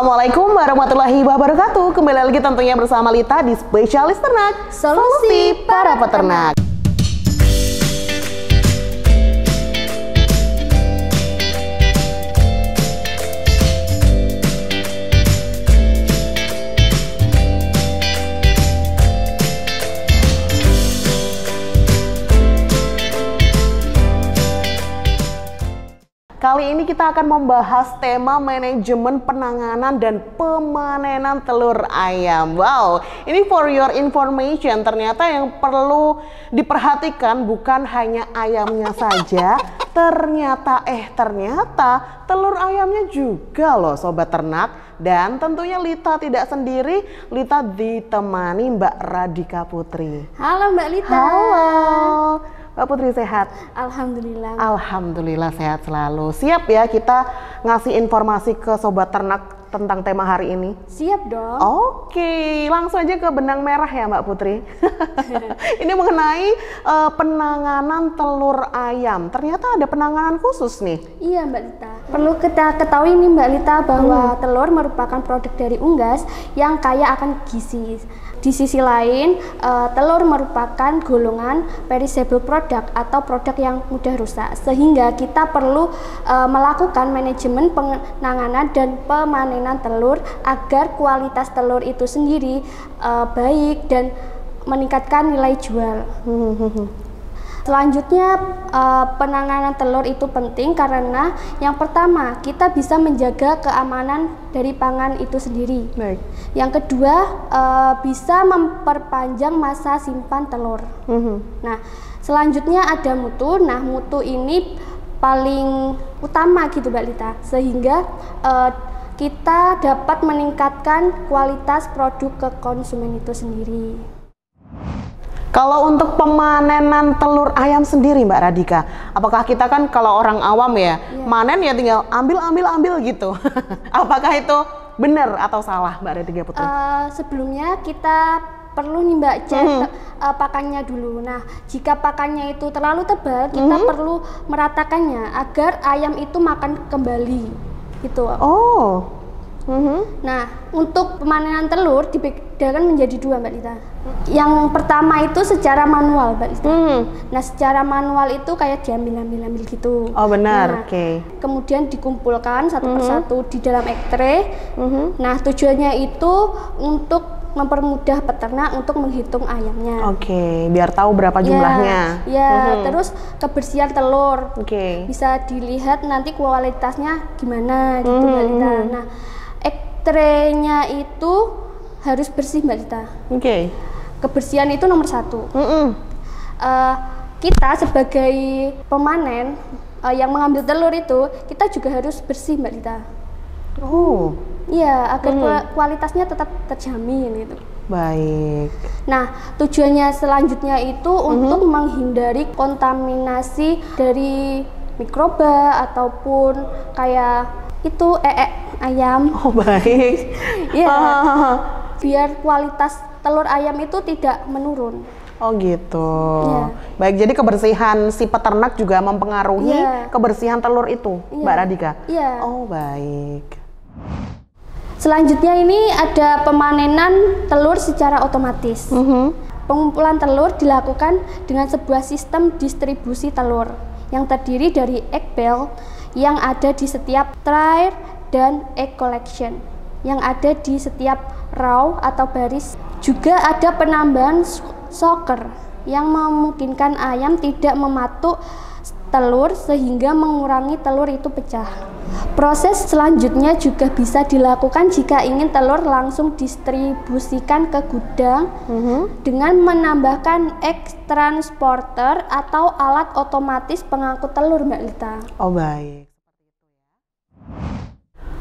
Assalamualaikum warahmatullahi wabarakatuh. Kembali lagi tentunya bersama Lita di Spesialis Ternak, Solusi para Peternak. Kali ini kita akan membahas tema manajemen penanganan dan pemanenan telur ayam. Wow, ini for your information, ternyata yang perlu diperhatikan bukan hanya ayamnya saja, ternyata telur ayamnya juga loh sobat ternak. Dan tentunya Lita tidak sendiri, Lita ditemani Mbak Radika Putri. Halo Mbak Lita. Halo. Mbak Putri sehat? Alhamdulillah. Alhamdulillah sehat selalu. Siap ya kita ngasih informasi ke sobat ternak tentang tema hari ini? Siap dong. Oke, langsung aja ke benang merah ya Mbak Putri. Ini mengenai penanganan telur ayam. Ternyata ada penanganan khusus nih. Iya Mbak Lita. Perlu kita ketahui nih Mbak Lita bahwa telur merupakan produk dari unggas yang kaya akan gizi. Di sisi lain, telur merupakan golongan perishable product atau produk yang mudah rusak. Sehingga kita perlu melakukan manajemen penanganan dan pemanenan telur agar kualitas telur itu sendiri baik dan meningkatkan nilai jual. Selanjutnya penanganan telur itu penting karena yang pertama kita bisa menjaga keamanan dari pangan itu sendiri. Baik. Yang kedua bisa memperpanjang masa simpan telur. Nah selanjutnya ada mutu. Nah mutu ini paling utama gitu Mbak Lita, sehingga kita dapat meningkatkan kualitas produk ke konsumen itu sendiri. Kalau untuk pemanenan telur ayam sendiri Mbak Radika, apakah kita kan kalau orang awam ya, manen ya tinggal ambil gitu. Apakah itu benar atau salah Mbak Radika Putri? Sebelumnya kita perlu nih Mbak cek pakannya dulu. Nah jika pakannya itu terlalu tebal, kita perlu meratakannya agar ayam itu makan kembali gitu. Oh. Nah, untuk pemanenan telur dibedakan menjadi dua Mbak Lita. Yang pertama itu secara manual Mbak Lita. Nah, secara manual itu kayak diambil gitu. Oh benar, nah, oke. Kemudian dikumpulkan satu persatu di dalam ek-tray. Nah, tujuannya itu untuk mempermudah peternak untuk menghitung ayamnya. Oke, biar tahu berapa jumlahnya. Terus kebersihan telur. Bisa dilihat nanti kualitasnya gimana gitu Mbak Lita. Nah, ek-tray-nya itu harus bersih Mbak Lita. Kebersihan itu nomor satu. Kita sebagai pemanen yang mengambil telur itu, kita juga harus bersih Mbak Lita. Iya, agar kualitasnya tetap terjamin gitu. Baik. Nah, tujuannya selanjutnya itu untuk menghindari kontaminasi dari mikroba ataupun kayak itu ayam. Oh baik. Iya. Biar kualitas telur ayam itu tidak menurun. Oh gitu. Baik, jadi kebersihan si peternak juga mempengaruhi kebersihan telur itu, Mbak Radika? Oh baik. Selanjutnya ini ada pemanenan telur secara otomatis. Pengumpulan telur dilakukan dengan sebuah sistem distribusi telur yang terdiri dari egg bale yang ada di setiap tray dan egg collection yang ada di setiap row atau baris. Juga ada penambahan shocker yang memungkinkan ayam tidak mematuk telur sehingga mengurangi telur itu pecah. Proses selanjutnya juga bisa dilakukan jika ingin telur langsung distribusikan ke gudang dengan menambahkan egg transporter atau alat otomatis pengangkut telur Mbak Lita. Oh baik.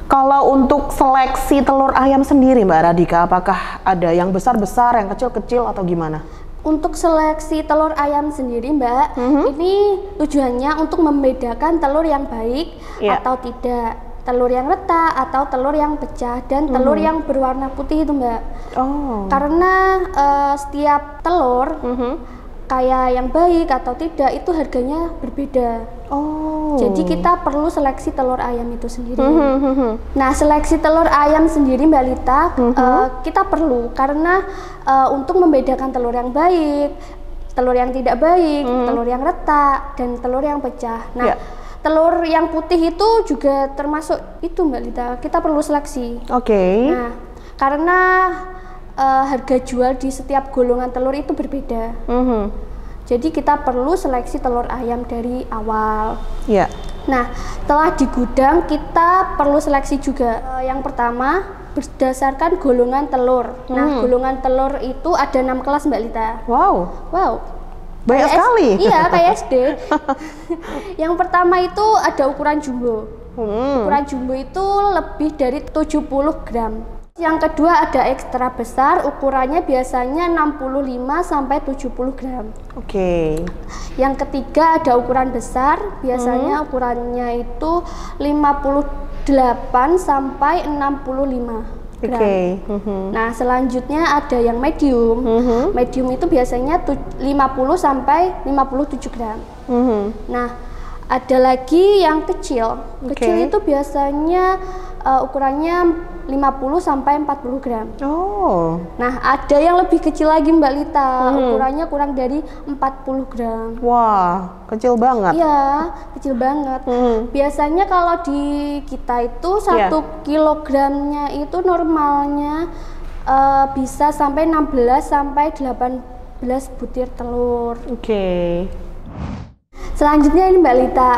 Kalau untuk seleksi telur ayam sendiri Mbak Radika, apakah ada yang besar-besar, yang kecil-kecil atau gimana? Untuk seleksi telur ayam sendiri Mbak, ini tujuannya untuk membedakan telur yang baik atau tidak, telur yang retak atau telur yang pecah, dan telur yang berwarna putih itu Mbak. Karena setiap telur kayak yang baik atau tidak itu harganya berbeda. Oh. Jadi kita perlu seleksi telur ayam itu sendiri. Nah, seleksi telur ayam sendiri Mbak Lita, kita perlu karena untuk membedakan telur yang baik, telur yang tidak baik, telur yang retak, dan telur yang pecah. Nah, telur yang putih itu juga termasuk itu Mbak Lita. Kita perlu seleksi. Oke. Nah, karena harga jual di setiap golongan telur itu berbeda. Jadi kita perlu seleksi telur ayam dari awal. Ya. Nah, setelah di gudang kita perlu seleksi juga. Yang pertama berdasarkan golongan telur. Nah, golongan telur itu ada 6 kelas Mbak Lita. Wow. Wow. Banyak sekali. Iya, kayak SD. Yang pertama itu ada ukuran jumbo. Ukuran jumbo itu lebih dari 70 gram. Yang kedua ada ekstra besar, ukurannya biasanya 65 sampai 70 gram. Oke. Yang ketiga ada ukuran besar, biasanya ukurannya itu 58 sampai 65 gram. Oke. Nah, selanjutnya ada yang medium. Medium itu biasanya 50 sampai 57 gram. Nah, ada lagi yang kecil. Kecil itu biasanya ukurannya 50 sampai 40 gram. Oh. Nah, ada yang lebih kecil lagi Mbak Lita, ukurannya kurang dari 40 gram. Wah, kecil banget. Iya, kecil banget. Biasanya kalau di kita itu 1 kilogramnya itu normalnya bisa sampai 16 sampai 18 butir telur. Oke. Selanjutnya ini Mbak Lita,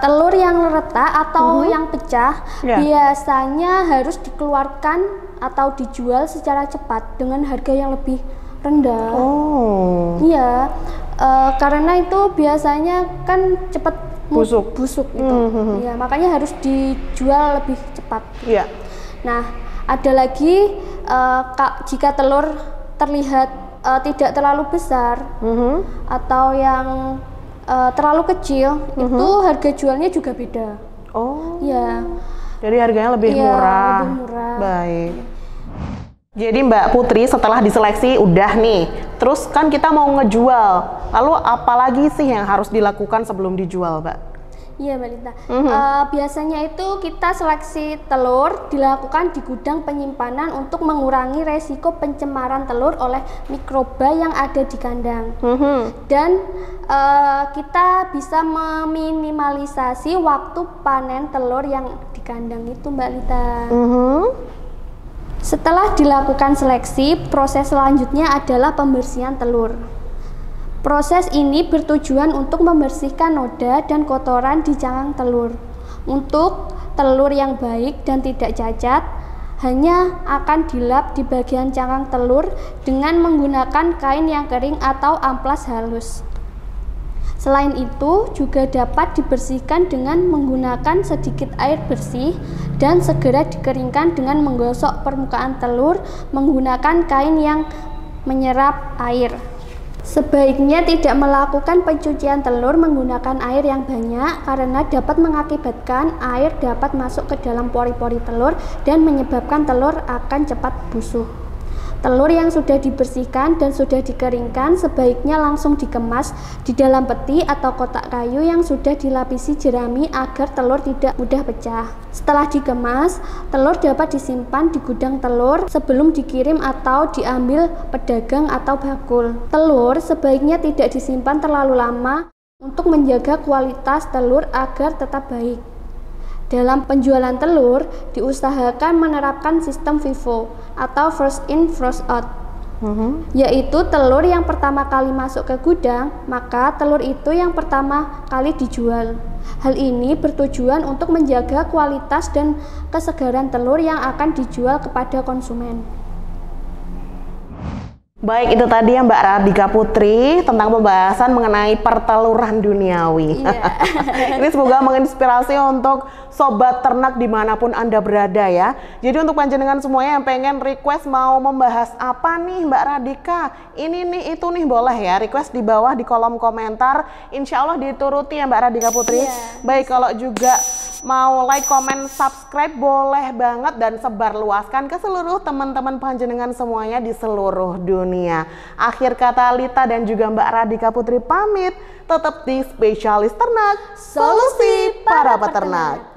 telur yang retak atau yang pecah biasanya harus dikeluarkan atau dijual secara cepat dengan harga yang lebih rendah. Oh. Iya, karena itu biasanya kan cepat busuk gitu. Iya, makanya harus dijual lebih cepat. Iya. Nah, ada lagi jika telur terlihat tidak terlalu besar atau yang terlalu kecil, itu harga jualnya juga beda. Oh. Iya. Jadi harganya lebih murah. Lebih murah. Baik. Jadi Mbak Putri setelah diseleksi udah nih, terus kan kita mau ngejual. Lalu apalagi sih yang harus dilakukan sebelum dijual, Mbak? Iya Mbak Lita, biasanya itu kita seleksi telur dilakukan di gudang penyimpanan untuk mengurangi resiko pencemaran telur oleh mikroba yang ada di kandang. Dan kita bisa meminimalisasi waktu panen telur yang di kandang itu Mbak Lita. Setelah dilakukan seleksi, proses selanjutnya adalah pembersihan telur. Proses ini bertujuan untuk membersihkan noda dan kotoran di cangkang telur. Untuk telur yang baik dan tidak cacat, hanya akan dilap di bagian cangkang telur dengan menggunakan kain yang kering atau amplas halus. Selain itu, juga dapat dibersihkan dengan menggunakan sedikit air bersih dan segera dikeringkan dengan menggosok permukaan telur menggunakan kain yang menyerap air. Sebaiknya tidak melakukan pencucian telur menggunakan air yang banyak karena dapat mengakibatkan air dapat masuk ke dalam pori-pori telur dan menyebabkan telur akan cepat busuk. Telur yang sudah dibersihkan dan sudah dikeringkan sebaiknya langsung dikemas di dalam peti atau kotak kayu yang sudah dilapisi jerami agar telur tidak mudah pecah. Setelah dikemas, telur dapat disimpan di gudang telur sebelum dikirim atau diambil pedagang atau bakul. Telur sebaiknya tidak disimpan terlalu lama untuk menjaga kualitas telur agar tetap baik. Dalam penjualan telur, diusahakan menerapkan sistem FIFO atau first in, first out, yaitu telur yang pertama kali masuk ke gudang, maka telur itu yang pertama kali dijual. Hal ini bertujuan untuk menjaga kualitas dan kesegaran telur yang akan dijual kepada konsumen. Baik, itu tadi ya Mbak Radhika Putri tentang pembahasan mengenai perteluran duniawi. Ini semoga menginspirasi untuk sobat ternak dimanapun Anda berada ya. Jadi untuk panjenengan semuanya yang pengen request mau membahas apa nih Mbak Radhika, ini nih itu nih, boleh ya request di bawah di kolom komentar. Insya Allah dituruti ya Mbak Radhika Putri. Baik, kalau juga Mau like, comment, subscribe boleh banget dan sebarluaskan ke seluruh teman-teman panjenengan semuanya di seluruh dunia. Akhir kata, Lita dan juga Mbak Radhika Putri pamit. Tetap di Spesialis Ternak, solusi para peternak.